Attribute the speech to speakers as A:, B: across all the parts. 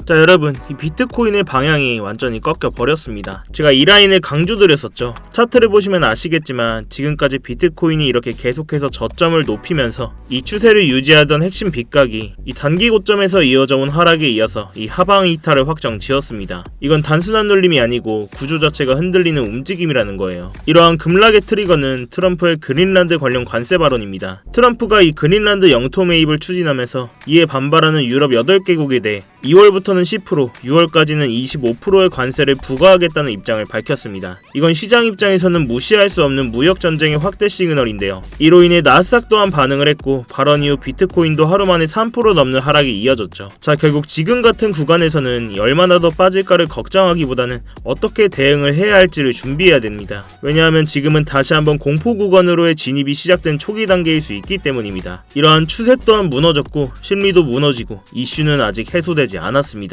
A: 자 여러분, 이 비트코인의 방향이 완전히 꺾여 버렸습니다. 제가 이 라인을 강조드렸었죠. 차트를 보시면 아시겠지만 지금까지 비트코인이 이렇게 계속해서 저점을 높이면서 이 추세를 유지하던 핵심 빗각이 이 단기 고점에서 이어져 온 하락에 이어서 이 하방 이탈을 확정 지었습니다. 이건 단순한 눌림이 아니고 구조 자체가 흔들리는 움직임이라는 거예요. 이러한 급락의 트리거는 트럼프의 그린란드 관련 관세 발언입니다. 트럼프가 이 그린란드 영토 매입을 추진하면서 이에 반발하는 유럽 8개국에 대해 2월부터는 10%, 6월까지는 25%의 관세를 부과하겠다는 입장을 밝혔습니다. 이건 시장 입장에서는 무시할 수 없는 무역 전쟁의 확대 시그널인데요. 이로 인해 나스닥 또한 반응을 했고 발언 이후 비트코인도 하루 만에 3% 넘는 하락이 이어졌죠. 자, 결국 지금 같은 구간에서는 얼마나 더 빠질까를 걱정하기보다는 어떻게 대응을 해야 할지를 준비해야 됩니다. 왜냐하면 지금은 다시 한번 공포 구간으로의 진입이 시작된 초기 단계일 수 있기 때문입니다. 이러한 추세 또한 무너졌고 심리도 무너지고 이슈는 아직 해소되지 않았습니다.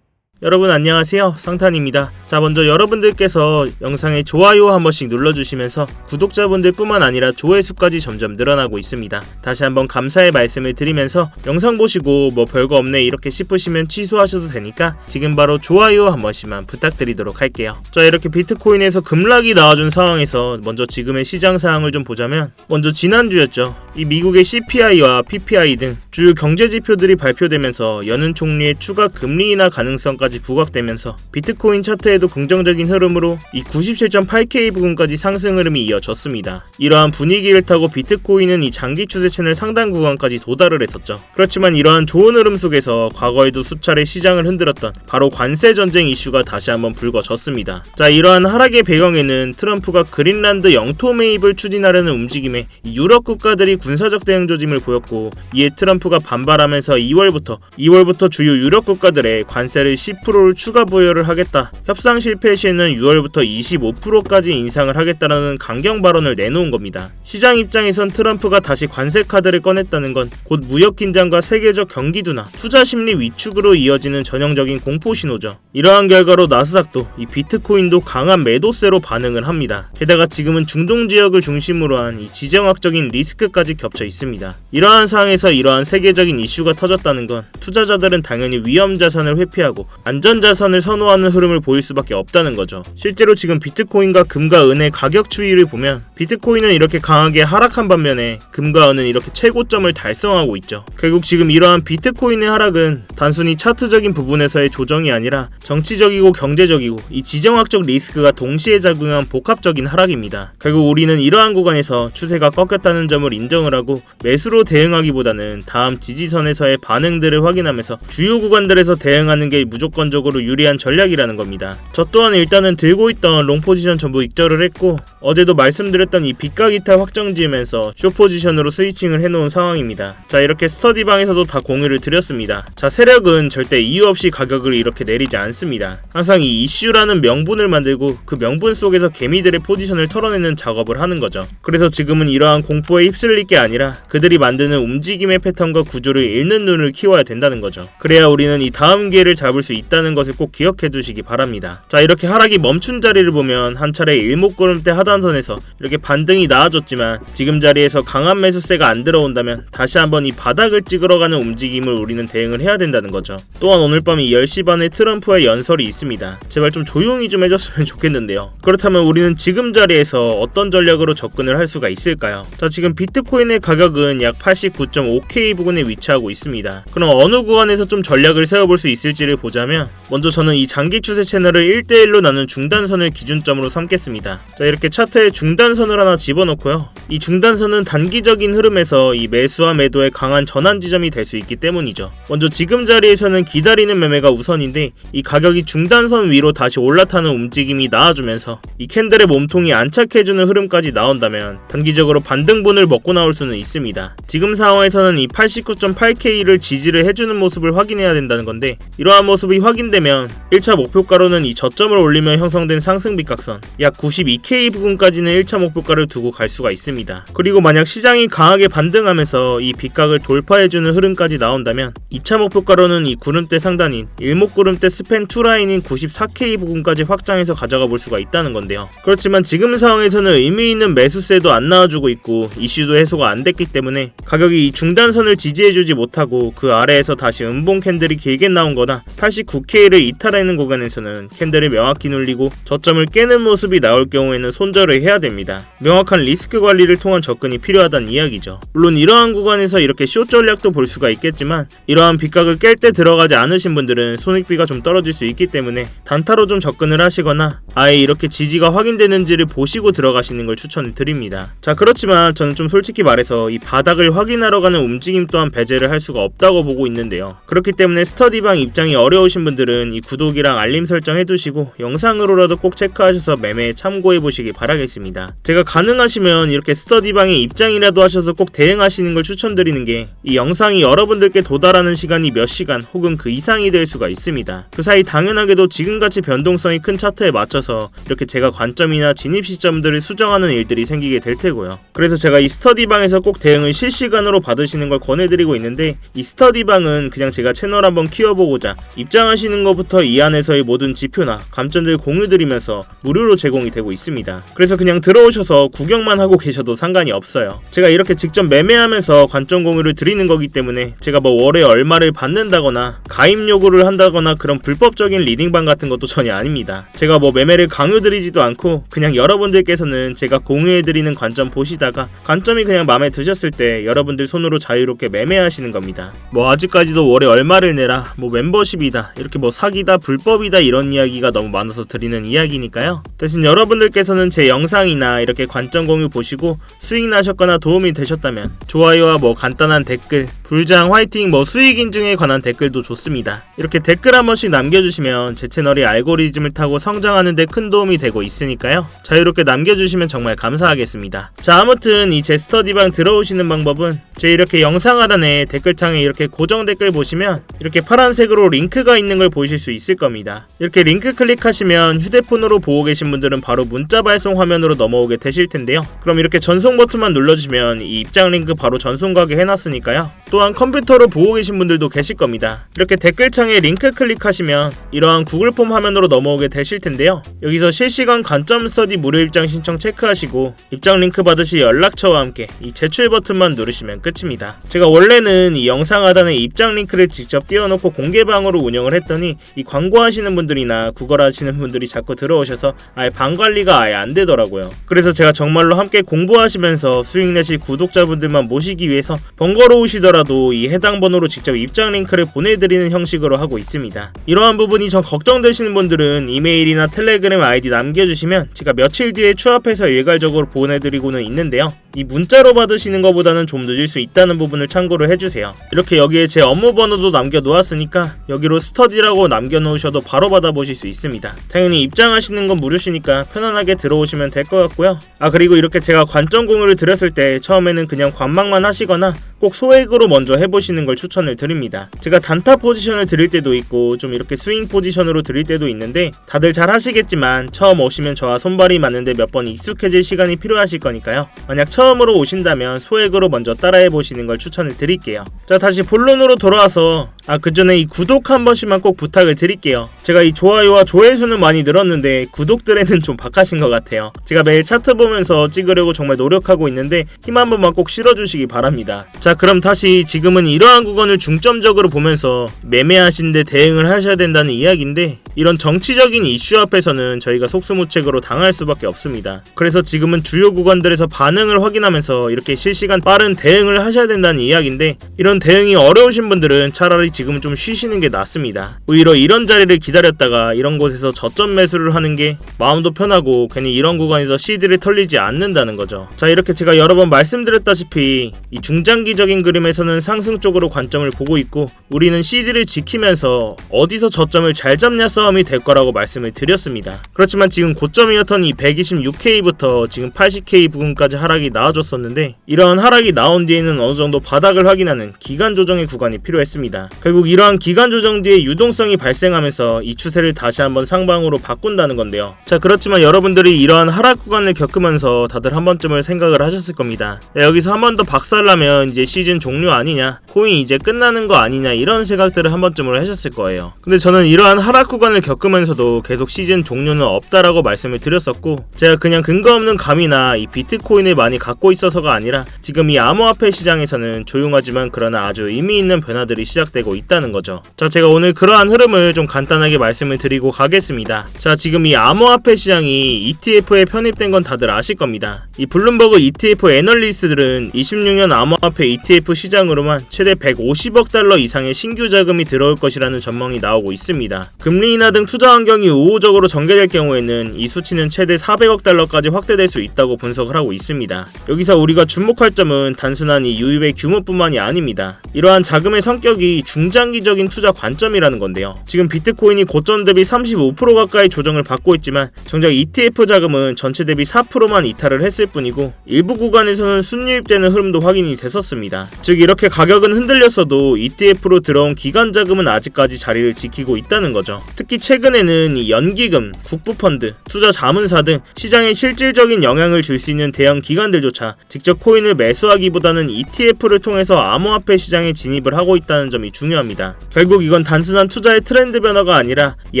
A: 여러분 안녕하세요, 상탄입니다. 자, 먼저 여러분들께서 영상에 좋아요 한 번씩 눌러주시면서 구독자분들 뿐만 아니라 조회수까지 점점 늘어나고 있습니다. 다시 한번 감사의 말씀을 드리면서 영상 보시고 뭐 별거 없네 이렇게 싶으시면 취소하셔도 되니까 지금 바로 좋아요 한 번씩만 부탁드리도록 할게요. 자, 이렇게 비트코인에서 급락이 나와준 상황에서 먼저 지금의 시장 상황을 좀 보자면, 먼저 지난주였죠. 이 미국의 CPI와 PPI 등 주요 경제 지표들이 발표되면서 여는 총리의 추가 금리 인하 가능성까지 부각되면서 비트코인 차트에도 긍정적인 흐름으로 이 97.8K 부근까지 상승 흐름이 이어졌습니다. 이러한 분위기를 타고 비트코인은 이 장기 추세 채널 상단 구간까지 도달을 했었죠. 그렇지만 이러한 좋은 흐름 속에서 과거에도 수차례 시장을 흔들었던 바로 관세 전쟁 이슈가 다시 한번 불거졌습니다. 자, 이러한 하락의 배경에는 트럼프가 그린란드 영토 매입을 추진하려는 움직임에 유럽 국가들이 군사적 대응 조짐을 보였고, 이에 트럼프가 반발하면서 2월부터 주요 유럽 국가들의 관세를 10%를 추가 부여를 하겠다, 협상 실패 시에는 6월부터 25%까지 인상을 하겠다라는 강경 발언을 내놓은 겁니다. 시장 입장에선 트럼프가 다시 관세 카드를 꺼냈다는 건 곧 무역 긴장과 세계적 경기 둔화, 투자 심리 위축으로 이어지는 전형적인 공포 신호죠. 이러한 결과로 나스닥도 이 비트코인도 강한 매도세로 반응을 합니다. 게다가 지금은 중동 지역을 중심으로 한 이 지정학적인 리스크까지 겹쳐 있습니다. 이러한 상황에서 이러한 세계적인 이슈가 터졌다는 건 투자자들은 당연히 위험 자산을 회피하고 안전 자산을 선호하는 흐름을 보일 수밖에 없다는 거죠. 실제로 지금 비트코인과 금과 은의 가격 추이를 보면 비트코인은 이렇게 강하게 하락한 반면에 금과 은은 이렇게 최고점을 달성하고 있죠. 결국 지금 이러한 비트코인의 하락은 단순히 차트적인 부분에서의 조정이 아니라 정치적이고 경제적이고 이 지정학적 리스크가 동시에 작용한 복합적인 하락입니다. 결국 우리는 이러한 구간에서 추세가 꺾였다는 점을 인정을 하고 매수로 대응하기보다는 다음 지지선에서의 반응들을 확인하면서 주요 구간들에서 대응하는 게 무조건적으로 유리한 전략이라는 겁니다. 저 또한 일단은 들고 있던 롱 포지션 전부 익절을 했고, 어제도 말씀드렸던 이 빗각 이탈 확정 지으면서 쇼 포지션으로 스위칭을 해놓은 상황입니다. 자, 이렇게 스터디방에서도 다 공유를 드렸습니다. 자, 세력은 절대 이유 없이 가격을 이렇게 내리지 않습니다. 항상 이 이슈라는 명분을 만들고 그 명분 속에서 개미들의 포지션을 털어내는 작업을 하는 거죠. 그래서 지금은 이러한 공포에 휩쓸릴 게 아니라 그들이 만드는 움직임의 패턴과 구조를 읽는 눈을 키워야 된다는 거죠. 그래야 우리는 이 다음 기회를 잡을 수 있다는 것을 꼭 기억해 두시기 바랍니다. 자, 이렇게 하락이 멈춘 자리를 보면 한 차례 일목구름대 하단선에서 이렇게 반등이 나아졌지만 지금 자리에서 강한 매수세가 안 들어온다면 다시 한번 이 바닥을 찍으러 가는 움직임을 우리는 대응을 해야 된다는 거죠. 또한 오늘 밤 10시 반에 트럼프의 연설이 있습니다. 제발 좀 조용히 좀 해줬으면 좋겠는데요. 그렇다면 우리는 지금 자리에서 어떤 전략으로 접근을 할 수가 있을까요? 자, 지금 비트코인의 가격은 약 89.5K 부근에 위치하고 있습니다. 그럼 어느 구간에서 좀 전략을 세워볼 수 있을지를 보자면, 먼저 저는 이 장기 추세 채널을 1대1로 나눈 중단선을 기준점으로 삼겠습니다. 자, 이렇게 차트에 중단선을 하나 집어넣고요. 이 중단선은 단기적인 흐름에서 이 매수와 매도의 강한 전환 지점이 될 수 있기 때문이죠. 먼저 지금 자리에서는 기다리는 매매가 우선인데, 이 가격이 중단선 위로 다시 올라타는 움직임이 나와주면서 이 캔들의 몸통이 안착해주는 흐름까지 나온다면 단기적으로 반등분을 먹고 나올 수는 있습니다. 지금 상황에서는 이 89.8K를 지지를 해주는 모습을 확인해야 된다는 건데, 이러한 모습이 확인되면 1차 목표가로는 이 저점을 올리며 형성된 상승빗각선 약 92K 부근까지는 1차 목표가를 두고 갈 수가 있습니다. 그리고 만약 시장이 강하게 반등하면서 이 빗각을 돌파해주는 흐름까지 나온다면 2차 목표가로는 이 구름대 상단인 일목구름대 스팬 2 라인인 94K 부근까지 확장해서 가져가 볼 수가 있다는 건데요. 그렇지만 지금 상황에서는 의미 있는 매수세도 안 나와주고 있고 이슈도 해소가 안 됐기 때문에 가격이 이 중단선을 지지해주지 못하고 그 아래에서 다시 음봉 캔들이 길게 나온 거나 89K를 이탈하는 구간에서는 캔들을 명확히 눌리고 저점을 깨는 모습이 나올 경우에는 손절을 해야 됩니다. 명확한 리스크 관리를 통한 접근이 필요하다는 이야기죠. 물론 이러한 구간에서 이렇게 숏 전략도 볼 수가 있겠지만 이러한 빗각을 깰 때 들어가지 않으신 분들은 손익비가 좀 떨어질 수 있기 때문에 단타로 좀 접근을 하시거나 아예 이렇게 지지가 확인되는지를 보시고 들어가시는 걸 추천을 드립니다. 자, 그렇지만 저는 좀 솔직히 말해서 이 바닥을 확인하러 가는 움직임 또한 배제를 할 수가 없다고 보고 있는데요. 그렇기 때문에 스터디방 입장이 어려우신 분들은 이 구독이랑 알림 설정 해두시고 영상으로라도 꼭 체크하셔서 매매에 참고해 보시기 바라겠습니다. 제가 가능하시면 이렇게 스터디방의 입장이라도 하셔서 꼭 대응하시는 걸 추천드리는 게 이 영상이 여러분들께 도달하는 시간이 몇 시간 혹은 그 이상이 될 수가 있습니다. 그 사이 당연하게도 지금같이 변동성이 큰 차트에 맞춰서 이렇게 제가 관점이나 진입 시점들을 수정하는 일들이 생기게 될 테고요. 그래서 제가 이 스터디방에서 꼭 대응을 실시간으로 받으시는 걸 권해드리고 있는데 이 스터디방은 그냥 제가 채널 한번 키워보고자 입장하시는 것부터 이 안에서의 모든 지표나 감점들 공유드리면서 무료로 제공이 되고 있습니다. 그래서 그냥 들어오셔서 구경만 하고 계셔도 상관이 없어요. 제가 이렇게 직접 매매하면서 관점 공유를 드리는 거기 때문에 제가 뭐 월에 얼마를 받는다거나 가입 요구를 한다거나 그런 불법적인 리딩방 같은 것도 전혀 아닙니다. 제가 뭐 매매를 강요드리지도 않고 그냥 여러분들께서는 제가 공유해드리는 관점 보시다가 관점이 그냥 마음에 드셨을 때 여러분들 손으로 자유롭게 매매하시는 겁니다. 뭐 아직까지도 월에 얼마를 내라, 뭐 멤버십이다, 이렇게 뭐 사기다, 불법이다 이런 이야기가 너무 많아서 드리는 이야기니까요. 대신 여러분들께서는 제 영상이나 이렇게 관점 공유 보시고 수익 나셨거나 도움이 되셨다면 좋아요와 뭐 간단한 댓글, 불장, 화이팅, 뭐 수익 인증에 관한 댓글도 좋습니다. 이렇게 댓글 한 번씩 남겨주시면 제 채널이 알고리즘을 타고 성장하는 데 큰 도움이 되고 있으니까요. 자유롭게 남겨주시면 정말 감사하겠습니다. 자, 아무튼 이 제 스터디방 들어오시는 방법은 제 이렇게 영상 하단에 댓글창에 이렇게 고정 댓글 보시면 이렇게 파란색으로 링크가 있는 걸 보실 수 있을 겁니다. 이렇게 링크 클릭하시면 휴대폰으로 보고 계신 분들은 바로 문자 발송 화면으로 넘어오게 되실 텐데요. 그럼 이렇게 전송 버튼만 눌러주시면 이 입장 링크 바로 전송 가게 해놨으니까요. 또한 컴퓨터로 보고 계신 분들도 계실 겁니다. 이렇게 댓글창에 링크 클릭하시면 이러한 구글 폼 화면으로 넘어오게 되실 텐데요. 여기서 실시간 관점 스터디 무료 입장 신청 체크하시고 입장 링크 받으실 연락처와 함께 이 제출 버튼만 누르시면 끝입니다. 제가 원래는 이 영상 하단에 입장 링크를 직접 띄워놓고 공개방으로 운영을 했더니 이 광고하시는 분들이나 구걸 하시는 분들이 자꾸 들어오셔서 아예 방 관리가 아예 안 되더라고요. 그래서 제가 정말로 함께 공부하시면서 수익 내실 구독자분들만 모시기 위해서 번거로우시더라도 이 해당 번호로 직접 입장 링크를 보내드리는 형식으로 하고 있습니다. 이러한 부분이 좀 걱정되시는 분들은 이메일이나 텔레그램 아이디 남겨주시면 제가 며칠 뒤에 추합해서 일괄적으로 보내드리고는 있는데요. 이 문자로 받으시는 것보다는 좀 늦을 수 있다는 부분을 참고를 해주세요. 이렇게 여기에 제 업무 번호도 남겨놓았으니까 여기로 스터디라고 남겨놓으셔도 바로 받아보실 수 있습니다. 당연히 입장하시는 건 무료시니까 편안하게 들어오시면 될 것 같고요. 그리고 이렇게 제가 관점 공유를 드렸을 때 처음에는 그냥 관망만 하시거나 꼭 소액으로 먼저 해보시는 걸 추천을 드립니다. 제가 단타 포지션을 드릴 때도 있고 좀 이렇게 스윙 포지션으로 드릴 때도 있는데 다들 잘 하시겠지만 처음 오시면 저와 손발이 맞는데 몇 번 익숙해질 시간이 필요하실 거니까요. 만약 처음으로 오신다면 소액으로 먼저 따라해보시는 걸 추천을 드릴게요. 자, 다시 본론으로 돌아와서 그 전에 이 구독 한 번씩만 꼭 부탁을 드릴게요. 제가 이 좋아요와 조회수는 많이 늘었는데 구독들에는 좀 박하신 것 같아요. 제가 매일 차트 보면서 찍으려고 정말 노력하고 있는데 힘 한 번만 꼭 실어주시기 바랍니다. 자, 그럼 다시 지금은 이러한 구간을 중점적으로 보면서 매매하시는데 대응을 하셔야 된다는 이야기인데 이런 정치적인 이슈 앞에서는 저희가 속수무책으로 당할 수밖에 없습니다. 그래서 지금은 주요 구간들에서 반응을 확인하면서 이렇게 실시간 빠른 대응을 하셔야 된다는 이야기인데 이런 대응이 어려우신 분들은 차라리 지금은 좀 쉬시는 게 낫습니다. 오히려 이런 자리를 기다렸다가 이런 곳에서 저점 매수를 하는 게 마음도 편하고 괜히 이런 구간에서 CD를 털리지 않는다는 거죠. 자, 이렇게 제가 여러 번 말씀드렸다시피 이 중장기적인 그림에서는 상승 쪽으로 관점을 보고 있고 우리는 CD를 지키면서 어디서 저점을 잘 잡냐 싸움이 될 거라고 말씀을 드렸습니다. 그렇지만 지금 고점이었던 이 126K부터 지금 80K 부근까지 하락이 나와줬었는데 이러한 하락이 나온 뒤에는 어느정도 바닥을 확인하는 기간 조정의 구간이 필요했습니다. 결국 이러한 기간 조정 뒤에 유동성이 발생하면서 이 추세를 다시 한번 상방으로 바꾼다는 건데요. 자, 그렇지만 여러분들이 이러한 하락 구간을 겪으면서 다들 한 번쯤은 생각을 하셨을 겁니다. 여기서 한 번 더 박살나면 이제 시즌 종료 아니냐, 코인 이제 끝나는 거 아니냐, 이런 생각들을 한 번쯤은 하셨을 거예요. 근데 저는 이러한 하락 구간을 겪으면서도 계속 시즌 종료는 없다라고 말씀을 드렸었고, 제가 그냥 근거 없는 감이나 이 비트코인을 많이 갖고 있어서가 아니라 지금 이 암호화폐 시장에서는 조용하지만 그러나 아주 의미 있는 변화들이 시작되고 있다는 거죠. 자, 제가 오늘 그러한 흐름을 좀 간단하게 말씀을 드리고 가겠습니다. 자, 지금 이 암호화폐 시장이 ETF에 편입된 건 다들 아실 겁니다. 이 블룸버그 ETF 애널리스트들은 26년 암호화폐 ETF 시장으로만 최대 150억 달러 이상의 신규 자금이 들어올 것이라는 전망이 나오고 있습니다. 금리 인하 등 투자 환경이 우호적으로 전개될 경우에는 이 수치는 최대 400억 달러까지 확대될 수 있다고 분석을 하고 있습니다. 여기서 우리가 주목할 점은 단순한 이 유입의 규모뿐만이 아닙니다. 이러한 자금의 성격이 중장기적인 투자 관점이라는 건데요. 지금 비트코인이 고점 대비 35% 가까이 조정을 받고 있지만 정작 ETF 자금은 전체 대비 4%만 이탈을 했을 뿐이고 일부 구간에서는 순유입되는 흐름도 확인이 됐었습니다. 즉 이렇게 가격은 흔들렸어도 ETF로 들어온 기관 자금은 아직까지 자리를 지키고 있다는 거죠. 특히 최근에는 이 연기금, 국부펀드, 투자 자문사 등 시장에 실질적인 영향을 줄 수 있는 대형 기관들조차 직접 코인을 매수하기보다는 ETF를 통해서 암호화폐 시장에 진입을 하고 있다는 점이 중요합니다. 결국 이건 단순한 투자의 트렌드 변화가 아니라 이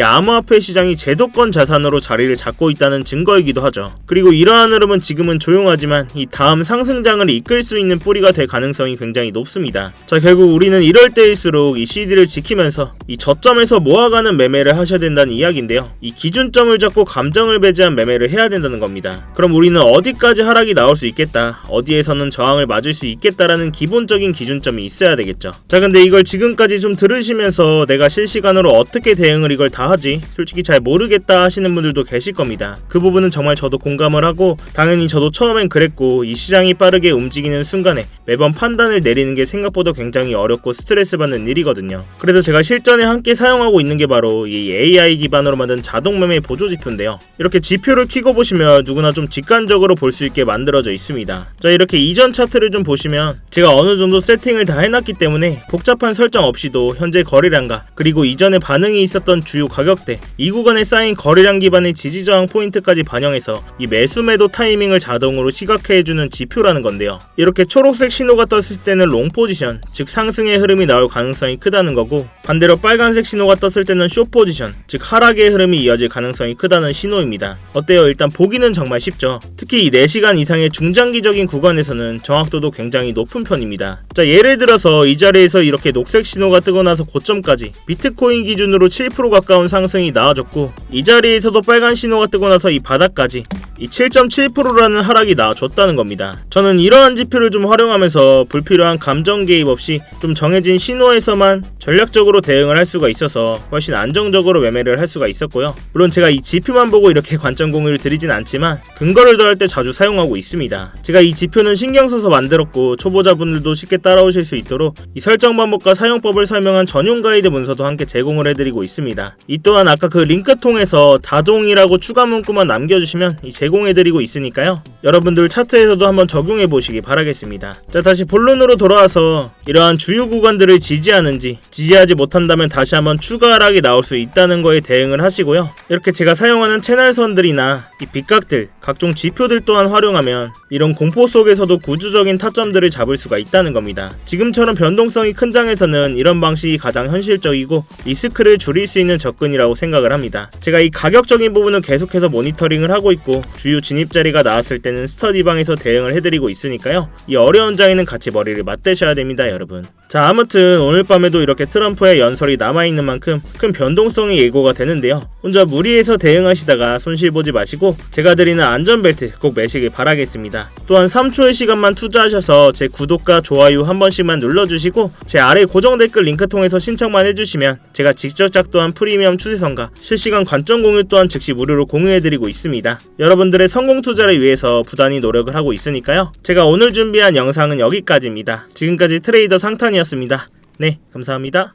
A: 암호화폐 시장이 제도권 자산으로 자리를 잡고 있다는 증거이기도 하죠. 그리고 이러한 흐름은 지금은 조용하지만 이 다음 상승장을 이끌 수 있는 뿌리가 될 가능성이 굉장히 높습니다. 자, 결국 우리는 이럴 때일수록 이 CD를 지키면서 이 저점에서 모아가는 매매를 하셔야 된다는 이야기인데요. 이 기준점을 잡고 감정을 배제한 매매를 해야 된다는 겁니다. 그럼 우리는 어디까지 하락이 나올 수 있겠다, 어디에서는 저항을 맞을 수 있겠다라는 기본적인 기준점이 있어야 되겠죠. 자, 근데 이걸 지금까지 좀 들으시면서 내가 실시간으로 어떻게 대응을 이걸 다 하지? 솔직히 잘 모르겠다 하시는 분들도 계실 겁니다. 그 부분은 정말 저도 공감을 하고 당연히 저도 처음엔 그랬고 이 시장이 빠르게 움직이는 순간에 매번 판단을 내리는 게 생각보다 굉장히 어렵고 스트레스 받는 일이거든요. 그래서 제가 실전에 함께 사용하고 있는 게 바로 이 AI 기반으로 만든 자동 매매 보조 지표인데요. 이렇게 지표를 켜고 보시면 누구나 좀 직관적으로 볼 수 있게 만들어져 있습니다. 자, 이렇게 이전 차트를 좀 보시면 제가 어느 정도 세팅을 다 해놨기 때문에 복잡한 설정 없이도 현재 거래량과 그리고 이전에 반응이 있었던 주요 가격대, 이 구간에 쌓인 거래량 기반의 지지저항 포인트까지 반영해서 이 매수 매도 타이밍을 자동으로 시각화해주는 지표라는 건데요. 이렇게 초록색 신호가 떴을 때는 롱 포지션, 즉 상승의 흐름이 나올 가능성이 크다는 거고, 반대로 빨간색 신호가 떴을 때는 숏 포지션, 즉 하락의 흐름이 이어질 가능성이 크다는 신호입니다. 어때요? 일단 보기는 정말 쉽죠. 특히 이 4시간 이상의 중장기적인 구간에서는 정확도도 굉장히 높은 편입니다. 자, 예를 들어서 이 자리에서 이렇게 녹색 신호가 뜨고 나서 고점까지 비트코인 기준으로 7% 가까운 상승이 나와줬고, 이 자리에서도 빨간 신호가 뜨고 나서 이 바닥까지 이 7.7%라는 하락이 나와줬다는 겁니다. 저는 이러한 지표를 좀 활용하면서 불필요한 감정 개입 없이 좀 정해진 신호에서만 전략적으로 대응을 할 수가 있어서 훨씬 안정적으로 매매를 할 수가 있었고요. 물론 제가 이 지표만 보고 이렇게 관점 공유를 드리진 않지만 근거를 더할 때 자주 사용하고 있습니다. 제가 이 지표는 신경 써서 만들었고 초보자분들도 쉽게 따라오실 수 있도록 이 설정 방법과 사용법을 설명한 전용 가이드 문서도 함께 제공을 해드리고 있습니다. 이 또한 아까 그 링크 통해서 자동이라고 추가 문구만 남겨주시면 제공해드리고 있으니까요. 여러분들 차트에서도 한번 적용해 보시기 바라겠습니다. 자, 다시 본론으로 돌아와서 이러한 주요 구간들을 지지하는지, 지지하지 못한다면 다시 한번 추가 하락이 나올 수 있다는 거에 대응을 하시고요. 이렇게 제가 사용하는 채널선들이나 이 빗각들, 각종 지표들 또한 활용하면 이런 공포 속에서도 구조적인 타점들을 잡을 수가 있다는 겁니다. 지금처럼 변동성이 큰 장에서는 이런 방식이 가장 현실적이고 리스크를 줄일 수 있는 접근이라고 생각을 합니다. 제가 이 가격적인 부분은 계속해서 모니터링을 하고 있고 주요 진입 자리가 나왔을 때는 스터디방에서 대응을 해드리고 있으니까요. 이 어려운 장에는 같이 머리를 맞대셔야 됩니다, 여러분. 자, 아무튼 오늘 밤에도 이렇게 트럼프의 연설이 남아있는 만큼 큰 변동성이 예고가 되는데요. 혼자 무리해서 대응하시다가 손실 보지 마시고 제가 드리는 안전벨트 꼭 매시길 바라겠습니다. 또한 3초의 시간만 투자하셔서 제 구독과 좋아요 한 번씩만 눌러주시고 제 아래 고정 댓글 링크 통해서 신청만 해주시면 제가 직접 작도한 프리미엄 추세선과 실시간 관점 공유 또한 즉시 무료로 공유해드리고 있습니다. 여러분들의 성공 투자를 위해서 부단히 노력을 하고 있으니까요. 제가 오늘 준비한 영상은 여기까지입니다. 지금까지 트레이더 상탄이었습니다. 네, 감사합니다.